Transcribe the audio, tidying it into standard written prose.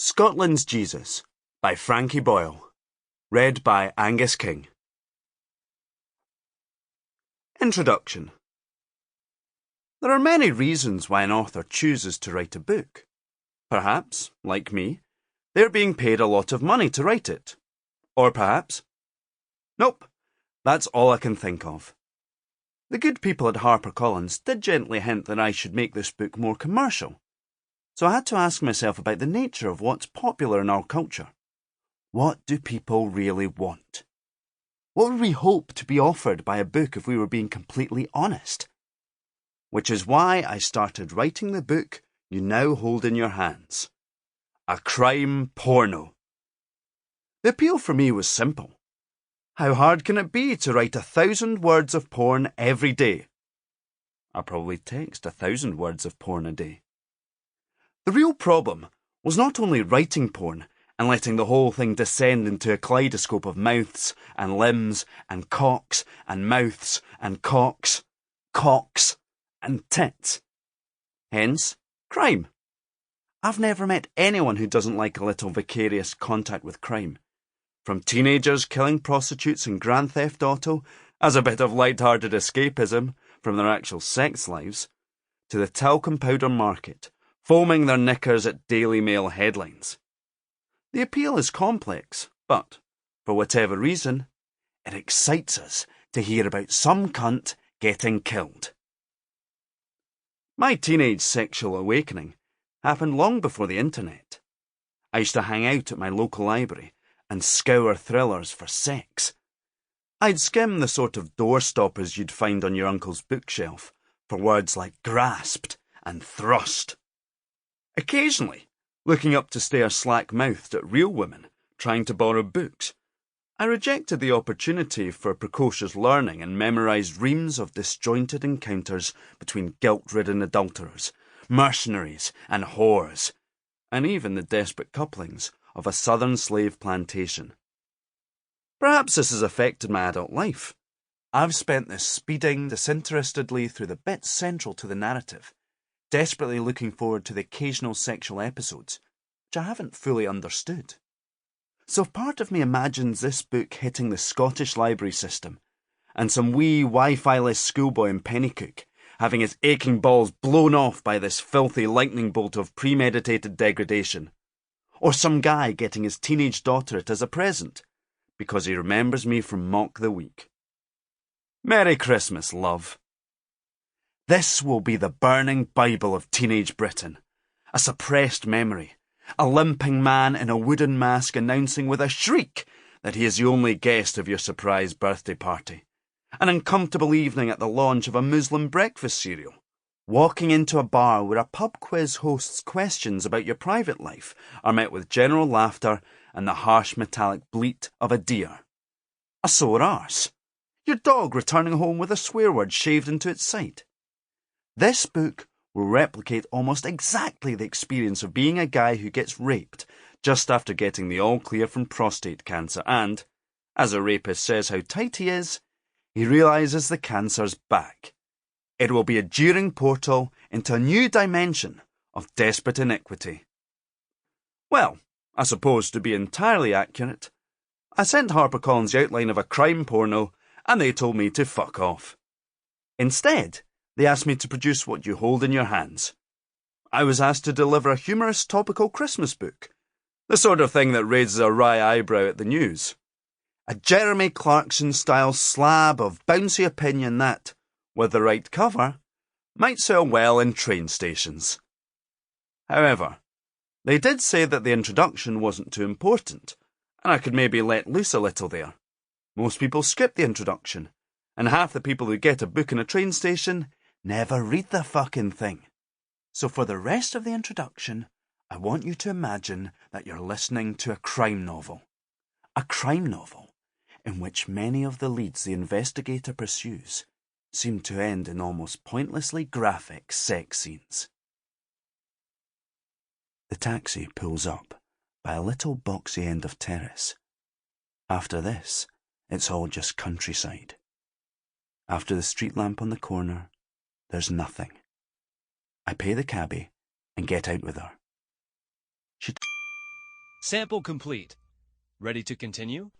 Scotland's Jesus by Frankie Boyle. Read by Angus King. Introduction. There are many reasons why an author chooses to write a book. Perhaps, like me, they're being paid a lot of money to write it. Or perhaps... Nope, that's all I can think of. The good people at HarperCollins did gently hint that I should make this book more commercial. So I had to ask myself about the nature of what's popular in our culture. What do people really want? What would we hope to be offered by a book if we were being completely honest? Which is why I started writing the book you now hold in your hands. A crime porno. The appeal for me was simple. How hard can it be to write 1,000 words of porn every day? I probably text 1,000 words of porn a day. The real problem was not only writing porn and letting the whole thing descend into a kaleidoscope of mouths and limbs and cocks and mouths and cocks and tits. Hence, crime. I've never met anyone who doesn't like a little vicarious contact with crime. From teenagers killing prostitutes in Grand Theft Auto as a bit of light-hearted escapism from their actual sex lives, to the talcum powder market, foaming their knickers at Daily Mail headlines. The appeal is complex, but, for whatever reason, it excites us to hear about some cunt getting killed. My teenage sexual awakening happened long before the internet. I used to hang out at my local library and scour thrillers for sex. I'd skim the sort of doorstoppers you'd find on your uncle's bookshelf for words like grasped and thrust. Occasionally, looking up to stare slack-mouthed at real women trying to borrow books, I rejected the opportunity for precocious learning and memorised reams of disjointed encounters between guilt-ridden adulterers, mercenaries and whores, and even the desperate couplings of a southern slave plantation. Perhaps this has affected my adult life. I've spent this speeding disinterestedly through the bits central to the narrative, desperately looking forward to the occasional sexual episodes, which I haven't fully understood. So if part of me imagines this book hitting the Scottish library system, and some wee Wi-Fi-less schoolboy in Pennycook having his aching balls blown off by this filthy lightning bolt of premeditated degradation, or some guy getting his teenage daughter it as a present, because he remembers me from Mock the Week. Merry Christmas, love. This will be the burning Bible of teenage Britain, a suppressed memory, a limping man in a wooden mask announcing with a shriek that he is the only guest of your surprise birthday party, an uncomfortable evening at the launch of a Muslim breakfast cereal, walking into a bar where a pub quiz host's questions about your private life are met with general laughter and the harsh metallic bleat of a deer, a sore arse, your dog returning home with a swear word shaved into its side. This book will replicate almost exactly the experience of being a guy who gets raped just after getting the all-clear from prostate cancer and, as a rapist says how tight he is, he realises the cancer's back. It will be a jeering portal into a new dimension of desperate iniquity. Well, I suppose to be entirely accurate, I sent HarperCollins the outline of a crime porno and they told me to fuck off. Instead, they asked me to produce what you hold in your hands. I was asked to deliver a humorous topical Christmas book, the sort of thing that raises a wry eyebrow at the news. A Jeremy Clarkson-style slab of bouncy opinion that, with the right cover, might sell well in train stations. However, they did say that the introduction wasn't too important, and I could maybe let loose a little there. Most people skip the introduction, and half the people who get a book in a train station never read the fucking thing. So for the rest of the introduction, I want you to imagine that you're listening to a crime novel. A crime novel in which many of the leads the investigator pursues seem to end in almost pointlessly graphic sex scenes. The taxi pulls up by a little boxy end of terrace. After this, it's all just countryside. After the street lamp on the corner, there's nothing. I pay the cabbie and get out with her. She Sample complete. Ready to continue?